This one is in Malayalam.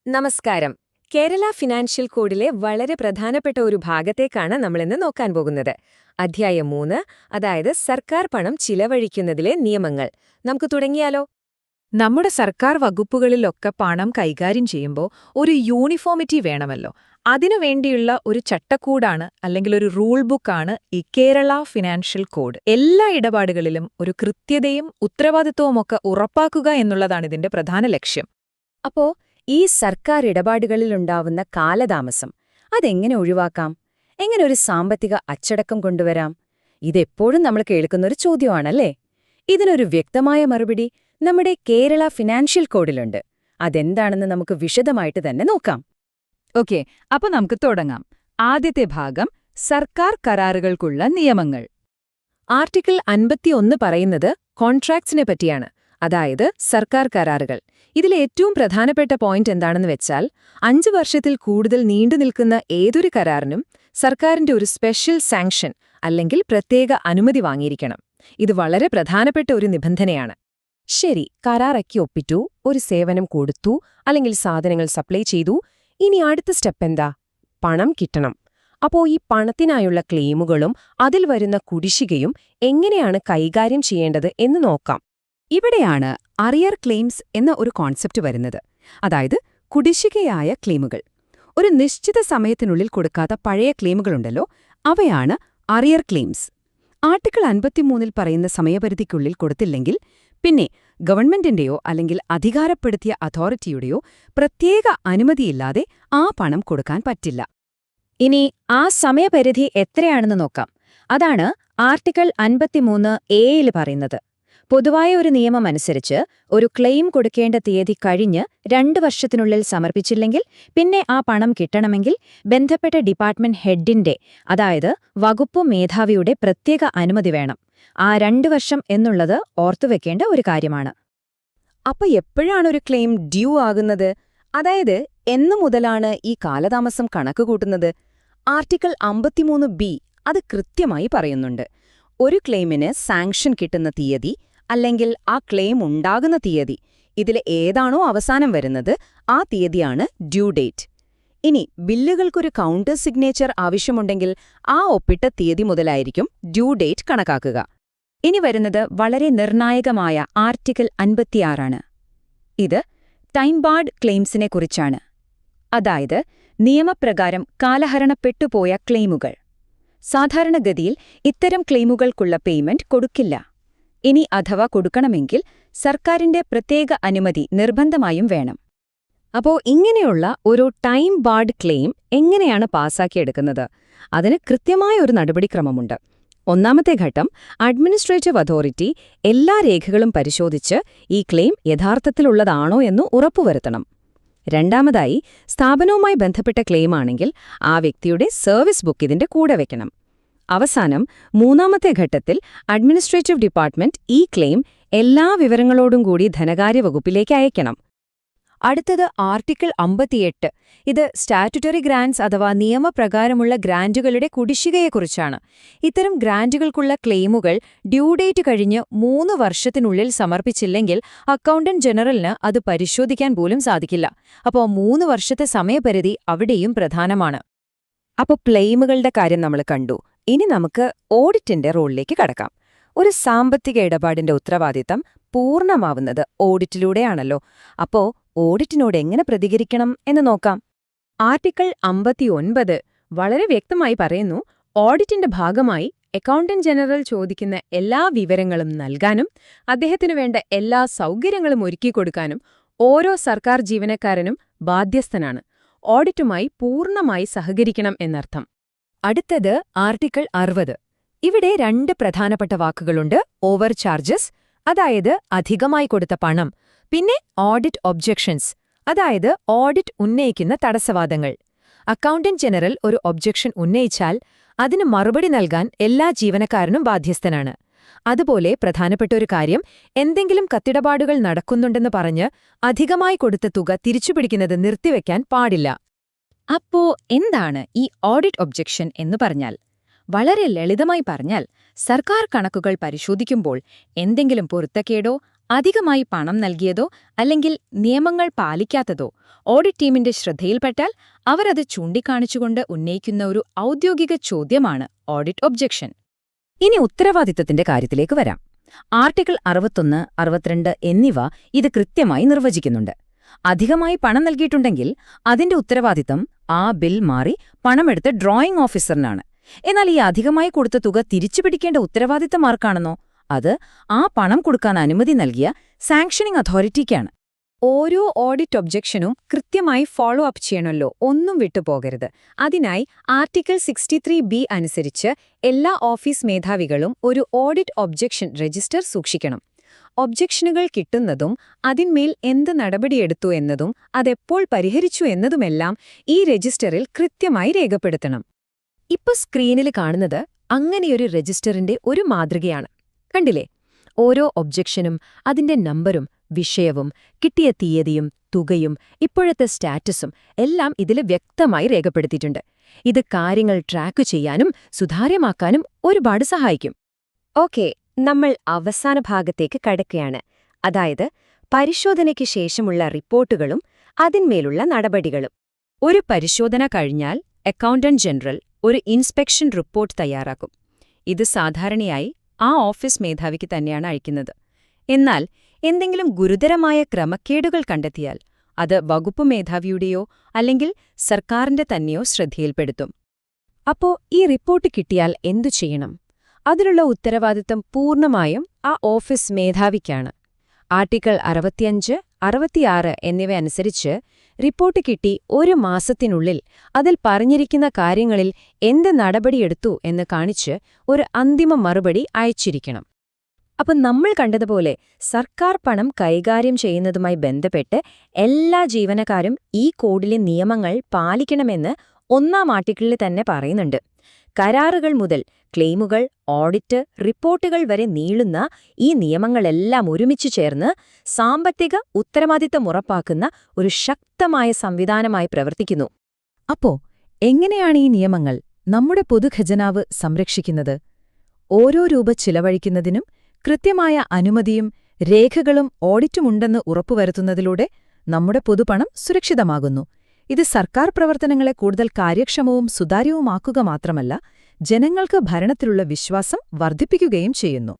നമസ്കാരം. കേരള ഫിനാൻഷ്യൽ കോഡിലെ വളരെ പ്രധാനപ്പെട്ട ഒരു ഭാഗത്തേക്കാണ് നമ്മളിന്ന് നോക്കാൻ പോകുന്നത്. അധ്യായം 3, അതായത് സർക്കാർ പണം ചിലവഴിക്കുന്നതിലെ നിയമങ്ങൾ. നമുക്ക് തുടങ്ങിയാലോ? നമ്മുടെ സർക്കാർ വകുപ്പുകളിലൊക്കെ പണം കൈകാര്യം ചെയ്യുമ്പോൾ ഒരു യൂണിഫോമിറ്റി വേണമല്ലോ. അതിനുവേണ്ടിയുള്ള ഒരു ചട്ടക്കൂടാണ് അല്ലെങ്കിൽ ഒരു റൂൾ ബുക്കാണ് ഈ കേരള ഫിനാൻഷ്യൽ കോഡ്. എല്ലാ ഇടപാടുകളിലും ഒരു കൃത്യതയും ഉത്തരവാദിത്വവുമൊക്കെ ഉറപ്പാക്കുക എന്നുള്ളതാണ് ഇതിന്റെ പ്രധാന ലക്ഷ്യം. അപ്പോ ഈ സർക്കാർ ഇടപാടുകളിലുണ്ടാവുന്ന കാലതാമസം അതെങ്ങനെ ഒഴിവാക്കാം? എങ്ങനെ ഒരു സാമ്പത്തിക അച്ചടക്കം കൊണ്ടുവരാം? ഇതെപ്പോഴും നമ്മൾ കേൾക്കുന്നൊരു ചോദ്യമാണല്ലേ? ഇതിനൊരു വ്യക്തമായ മറുപടി നമ്മുടെ കേരള ഫിനാൻഷ്യൽ കോഡിലുണ്ട്. അതെന്താണെന്ന് നമുക്ക് വിശദമായിട്ട് തന്നെ നോക്കാം. ഓക്കെ, അപ്പൊ നമുക്ക് തുടങ്ങാം. ആദ്യത്തെ ഭാഗം സർക്കാർ കരാറുകൾക്കുള്ള നിയമങ്ങൾ. ആർട്ടിക്കിൾ 51 പറയുന്നത് കോൺട്രാക്ട്സിനെ പറ്റിയാണ്, അതായത് സർക്കാർ കരാറുകൾ. ഇതിലെ ഏറ്റവും പ്രധാനപ്പെട്ട പോയിന്റ് എന്താണെന്ന് വെച്ചാൽ 5 വർഷത്തിൽ കൂടുതൽ നീണ്ടുനിൽക്കുന്ന ഏതൊരു കരാറിനും സർക്കാരിന്റെ ഒരു സ്പെഷ്യൽ സാങ്ഷൻ അല്ലെങ്കിൽ പ്രത്യേക അനുമതി വാങ്ങിയിരിക്കണം. ഇത് വളരെ പ്രധാനപ്പെട്ട ഒരു നിബന്ധനയാണ്. ശരി, കരാറൊക്കെ ഒപ്പിട്ടു, ഒരു സേവനം കൊടുത്തു, അല്ലെങ്കിൽ സാധനങ്ങൾ സപ്ലൈ ചെയ്തു. ഇനി അടുത്ത സ്റ്റെപ്പ് എന്താ? പണം കിട്ടണം. അപ്പോ ഈ പണത്തിനായുള്ള ക്ലെയിമുകളും അതിൽ വരുന്ന കുടിശ്ശികയും എങ്ങനെയാണ് കൈകാര്യം ചെയ്യേണ്ടത് എന്ന് നോക്കാം. ഇവിടെയാണ് അറിയർ ക്ലെയിംസ് എന്ന ഒരു കോൺസെപ്റ്റ് വരുന്നത്. അതായത് കുടിശ്ശികയായ ക്ലെയിമുകൾ. ഒരു നിശ്ചിത സമയത്തിനുള്ളിൽ കൊടുക്കാത്ത പഴയ ക്ലെയിമുകളുണ്ടല്ലോ, അവയാണ് അറിയർ ക്ലെയിംസ്. ആർട്ടിക്കിൾ 53 പറയുന്ന സമയപരിധിക്കുള്ളിൽ കൊടുത്തില്ലെങ്കിൽ പിന്നെ ഗവൺമെന്റിന്റെയോ അല്ലെങ്കിൽ അധികാരപ്പെടുത്തിയ അതോറിറ്റിയുടെയോ പ്രത്യേക അനുമതിയില്ലാതെ ആ പണം കൊടുക്കാൻ പറ്റില്ല. ഇനി ആ സമയപരിധി എത്രയാണെന്ന് നോക്കാം. അതാണ് ആർട്ടിക്കിൾ 53(a) പറയുന്നത്. പൊതുവായ ഒരു നിയമമനുസരിച്ച് ഒരു ക്ലെയിം കൊടുക്കേണ്ട തീയതി കഴിഞ്ഞ് 2 വർഷത്തിനുള്ളിൽ സമർപ്പിച്ചില്ലെങ്കിൽ പിന്നെ ആ പണം കിട്ടണമെങ്കിൽ ബന്ധപ്പെട്ട ഡിപ്പാർട്ട്മെന്റ് ഹെഡിന്റെ, അതായത് വകുപ്പ് മേധാവിയുടെ പ്രത്യേക അനുമതി വേണം. ആ 2 വർഷം എന്നുള്ളത് ഓർത്തുവെക്കേണ്ട ഒരു കാര്യമാണ്. അപ്പൊ എപ്പോഴാണ് ഒരു ക്ലെയിം ഡ്യൂ ആകുന്നത്? അതായത് എന്നു മുതലാണ് ഈ കാലതാമസം കണക്കുകൂട്ടുന്നത്? ആർട്ടിക്കിൾ 53(b) അത് കൃത്യമായി പറയുന്നുണ്ട്. ഒരു ക്ലെയിമിന് സാങ്ഷൻ കിട്ടുന്ന തീയതി അല്ലെങ്കിൽ ആ ക്ലെയിം ഉണ്ടാകുന്ന തീയതി, ഇതിൽ ഏതാണോ അവസാനം വരുന്നത് ആ തീയതിയാണ് ഡ്യൂ ഡേറ്റ്. ഇനി ബില്ലുകൾക്കൊരു കൗണ്ടർ സിഗ്നേച്ചർ ആവശ്യമുണ്ടെങ്കിൽ ആ ഒപ്പിട്ട തീയതി മുതലായിരിക്കും ഡ്യൂ ഡേറ്റ് കണക്കാക്കുക. ഇനി വരുന്നത് വളരെ നിർണായകമായ ആർട്ടിക്കിൾ 56 ആണ്. ഇത് ടൈം ബാർഡ് ക്ലെയിംസിനെക്കുറിച്ചാണ്. അതായത് നിയമപ്രകാരം കാലഹരണപ്പെട്ടുപോയ ക്ലെയിമുകൾ. സാധാരണഗതിയിൽ ഇത്തരം ക്ലെയിമുകൾക്കുള്ള പേയ്മെന്റ് കൊടുക്കില്ല. ഇനി അഥവാ കൊടുക്കണമെങ്കിൽ സർക്കാരിന്റെ പ്രത്യേക അനുമതി നിർബന്ധമായും വേണം. അപ്പോ ഇങ്ങനെയുള്ള ഒരു ടൈം ബാർഡ് ക്ലെയിം എങ്ങനെയാണ് പാസാക്കിയെടുക്കുന്നത്? അതിന് കൃത്യമായ ഒരു നടപടിക്രമമുണ്ട്. ഒന്നാമത്തെ ഘട്ടം, അഡ്മിനിസ്ട്രേറ്റീവ് അതോറിറ്റി എല്ലാ രേഖകളും പരിശോധിച്ച് ഈ ക്ലെയിം യഥാർത്ഥത്തിലുള്ളതാണോ എന്ന് ഉറപ്പുവരുത്തണം. രണ്ടാമതായി, സ്ഥാപനവുമായി ബന്ധപ്പെട്ട ക്ലെയിമാണെങ്കിൽ ആ വ്യക്തിയുടെ സർവീസ് ബുക്ക് ഇതിന്റെ കൂടെ വെക്കണം. അവസാനം മൂന്നാമത്തെ ഘട്ടത്തിൽ അഡ്മിനിസ്ട്രേറ്റീവ് ഡിപ്പാർട്ട്മെന്റ് ഈ ക്ലെയിം എല്ലാ വിവരങ്ങളോടും കൂടി ധനകാര്യ വകുപ്പിലേക്ക് അയക്കണം. അടുത്തത് ആർട്ടിക്കിൾ 58. ഇത് സ്റ്റാറ്റ്യൂട്ടറി ഗ്രാന്റ്സ് അഥവാ നിയമപ്രകാരമുള്ള ഗ്രാന്റുകളുടെ കുടിശ്ശികയെക്കുറിച്ചാണ്. ഇത്തരം ഗ്രാന്റുകൾക്കുള്ള ക്ലെയിമുകൾ ഡ്യൂ ഡേറ്റ് കഴിഞ്ഞ് 3 വർഷത്തിനുള്ളിൽ സമർപ്പിച്ചില്ലെങ്കിൽ അക്കൗണ്ടന്റ് ജനറലിന് അത് പരിശോധിക്കാൻ പോലും സാധിക്കില്ല. അപ്പോൾ 3 വർഷത്തെ സമയപരിധി അവിടെയും പ്രധാനമാണ്. അപ്പോൾ ക്ലെയിമുകളുടെ കാര്യം നമ്മൾ കണ്ടു. ഇനി നമുക്ക് ഓഡിറ്റിന്റെ റോളിലേക്ക് കടക്കാം. ഒരു സാമ്പത്തിക ഇടപാടിന്റെ ഉത്തരവാദിത്തം പൂർണ്ണമാവുന്നത് ഓഡിറ്റിലൂടെയാണല്ലോ. അപ്പോ ഓഡിറ്റിനോട് എങ്ങനെ പ്രതികരിക്കണം എന്ന് നോക്കാം. ആർട്ടിക്കിൾ 59 വളരെ വ്യക്തമായി പറയുന്നു, ഓഡിറ്റിന്റെ ഭാഗമായി അക്കൗണ്ടന്റ് ജനറൽ ചോദിക്കുന്ന എല്ലാ വിവരങ്ങളും നൽകാനും അദ്ദേഹത്തിനു വേണ്ട എല്ലാ സൗകര്യങ്ങളും ഒരുക്കിക്കൊടുക്കാനും ഓരോ സർക്കാർ ജീവനക്കാരനും ബാധ്യസ്ഥനാണ്. ഓഡിറ്റുമായി പൂർണ്ണമായി സഹകരിക്കണം എന്നർത്ഥം. അടുത്തത് ആർട്ടിക്കിൾ 60. ഇവിടെ 2 പ്രധാനപ്പെട്ട വാക്കുകളുണ്ട്. ഓവർ ചാർജസ്, അതായത് അധികമായി കൊടുത്ത പണം, പിന്നെ ഓഡിറ്റ് ഒബ്ജെക്ഷൻസ്, അതായത് ഓഡിറ്റ് ഉന്നയിക്കുന്ന തടസ്സവാദങ്ങൾ. അക്കൗണ്ടന്റ് ജനറൽ ഒരു ഒബ്ജെക്ഷൻ ഉന്നയിച്ചാൽ അതിന് മറുപടി നൽകാൻ എല്ലാ ജീവനക്കാരനും ബാധ്യസ്ഥനാണ്. അതുപോലെ പ്രധാനപ്പെട്ട ഒരു കാര്യം, എന്തെങ്കിലും കത്തിടപാടുകൾ നടക്കുന്നുണ്ടെന്ന് പറഞ്ഞ് അധികമായി കൊടുത്ത തുക തിരിച്ചുപിടിക്കുന്നത് നിർത്തിവെക്കാൻ പാടില്ല. അപ്പോ എന്താണ് ഈ ഓഡിറ്റ് ഒബ്ജെക്ഷൻ എന്ന് പറഞ്ഞാൽ? വളരെ ലളിതമായി പറഞ്ഞാൽ, സർക്കാർ കണക്കുകൾ പരിശോധിക്കുമ്പോൾ എന്തെങ്കിലും പൊരുത്തക്കേടോ അധികമായി പണം നൽകിയതോ അല്ലെങ്കിൽ നിയമങ്ങൾ പാലിക്കാത്തതോ ഓഡിറ്റ് ടീമിന്റെ ശ്രദ്ധയിൽപ്പെട്ടാൽ അവരത് ചൂണ്ടിക്കാണിച്ചുകൊണ്ട് ഉന്നയിക്കുന്ന ഒരു ഔദ്യോഗിക ചോദ്യമാണ് ഓഡിറ്റ് ഒബ്ജക്ഷൻ. ഇനി ഉത്തരവാദിത്തത്തിന്റെ കാര്യത്തിലേക്ക് വരാം. ആർട്ടിക്കിൾ 61, 62 എന്നിവ ഇത് കൃത്യമായി നിർവചിക്കുന്നുണ്ട്. അധികമായി പണം നൽകിയിട്ടുണ്ടെങ്കിൽ അതിന്റെ ഉത്തരവാദിത്തം ആ ബിൽ മാറി പണമെടുത്ത് ഡ്രോയിംഗ് ഓഫീസറിനാണ്. എന്നാൽ ഈ അധികമായി കൊടുത്ത തുക തിരിച്ചുപിടിക്കേണ്ട ഉത്തരവാദിത്തം ആർക്കാണെന്നോ അത് ആ പണം കൊടുക്കാൻ അനുമതി നൽകിയ സാങ്ഷനിംഗ് അതോറിറ്റിക്കാണ്. ഓരോ ഓഡിറ്റ് ഒബ്ജക്ഷനും കൃത്യമായി ഫോളോ അപ്പ് ചെയ്യണമല്ലോ, ഒന്നും വിട്ടുപോകരുത്. അതിനായി ആർട്ടിക്കിൾ 63B അനുസരിച്ച് എല്ലാ ഓഫീസ് മേധാവികളും ഒരു ഓഡിറ്റ് ഒബ്ജക്ഷൻ രജിസ്റ്റർ സൂക്ഷിക്കണം. ഒബ്ജക്ഷനുകൾ കിട്ടുന്നതും അതിന്മേൽ എന്ത് നടപടിയെടുത്തു എന്നതും അതെപ്പോൾ പരിഹരിച്ചു എന്നതുമെല്ലാം ഈ രജിസ്റ്ററിൽ കൃത്യമായി രേഖപ്പെടുത്തണം. ഇപ്പൊ സ്ക്രീനിൽ കാണുന്നത് അങ്ങനെയൊരു രജിസ്റ്ററിന്റെ ഒരു മാതൃകയാണ്. കണ്ടില്ലേ? ഓരോ ഒബ്ജക്ഷനും അതിന്റെ നമ്പരും വിഷയവും കിട്ടിയ തീയതിയും തുകയും ഇപ്പോഴത്തെ സ്റ്റാറ്റസും എല്ലാം ഇതിൽ വ്യക്തമായി രേഖപ്പെടുത്തിയിട്ടുണ്ട്. ഇത് കാര്യങ്ങൾ ട്രാക്ക് ചെയ്യാനും സുതാര്യമാക്കാനും ഒരുപാട് സഹായിക്കും. ഓക്കെ, നമ്മൾ അവസാന ഭാഗത്തേക്ക് കടക്കുകയാണ്. അതായത് പരിശോധനയ്ക്ക് ശേഷമുള്ള റിപ്പോർട്ടുകളും അതിന്മേലുള്ള നടപടികളും. ഒരു പരിശോധന കഴിഞ്ഞാൽ അക്കൗണ്ടന്റ് ജനറൽ ഒരു ഇൻസ്പെക്ഷൻ റിപ്പോർട്ട് തയ്യാറാക്കും. ഇത് സാധാരണയായി ആ ഓഫീസ് മേധാവിക്ക് തന്നെയാണ് അയക്കുന്നത്. എന്നാൽ എന്തെങ്കിലും ഗുരുതരമായ ക്രമക്കേടുകൾ കണ്ടെത്തിയാൽ അത് വകുപ്പ് മേധാവിയുടെയോ അല്ലെങ്കിൽ സർക്കാരിന്റെ തന്നെയോ ശ്രദ്ധയിൽപ്പെടുത്തും. അപ്പോ ഈ റിപ്പോർട്ട് കിട്ടിയാൽ എന്തു ചെയ്യണം? അതിനുള്ള ഉത്തരവാദിത്തം പൂർണ്ണമായും ആ ഓഫീസ് മേധാവിക്കാണ്. ആർട്ടിക്കിൾ 65, 66 എന്നിവയനുസരിച്ച് റിപ്പോർട്ട് കിട്ടി 1 മാസത്തിനുള്ളിൽ അതിൽ പറഞ്ഞിരിക്കുന്ന കാര്യങ്ങളിൽ എന്ത് നടപടിയെടുത്തു എന്ന് കാണിച്ച് ഒരു അന്തിമ മറുപടി അയച്ചിരിക്കണം. അപ്പം നമ്മൾ കണ്ടതുപോലെ സർക്കാർ പണം കൈകാര്യം ചെയ്യുന്നതുമായി ബന്ധപ്പെട്ട് എല്ലാ ജീവനക്കാരും ഈ കോഡിലെ നിയമങ്ങൾ പാലിക്കണമെന്ന് 1-ാം ആർട്ടിക്കിളിൽ തന്നെ പറയുന്നുണ്ട്. കരാറുകൾ മുതൽ ക്ലെയിമുകൾ, ഓഡിറ്റ്, റിപ്പോർട്ടുകൾ വരെ നീളുന്ന ഈ നിയമങ്ങളെല്ലാം ഒരുമിച്ചു ചേർന്ന് സാമ്പത്തിക ഉത്തരവാദിത്തം ഉറപ്പാക്കുന്ന ഒരു ശക്തമായ സംവിധാനമായി പ്രവർത്തിക്കുന്നു. അപ്പോ എങ്ങനെയാണ് ഈ നിയമങ്ങൾ നമ്മുടെ പൊതുഖജനാവ് സംരക്ഷിക്കുന്നത്? ഓരോ രൂപ ചിലവഴിക്കുന്നതിനും കൃത്യമായ അനുമതിയും രേഖകളും ഓഡിറ്റുമുണ്ടെന്ന് ഉറപ്പുവരുത്തുന്നതിലൂടെ നമ്മുടെ പൊതുപണം സുരക്ഷിതമാകുന്നു. ഇത് സർക്കാർ പ്രവർത്തനങ്ങളെ കൂടുതൽ കാര്യക്ഷമവും സുതാര്യവുമാക്കുക മാത്രമല്ല, ജനങ്ങൾക്ക് ഭരണത്തിലുള്ള വിശ്വാസം വർദ്ധിപ്പിക്കുകയും ചെയ്യുന്നു.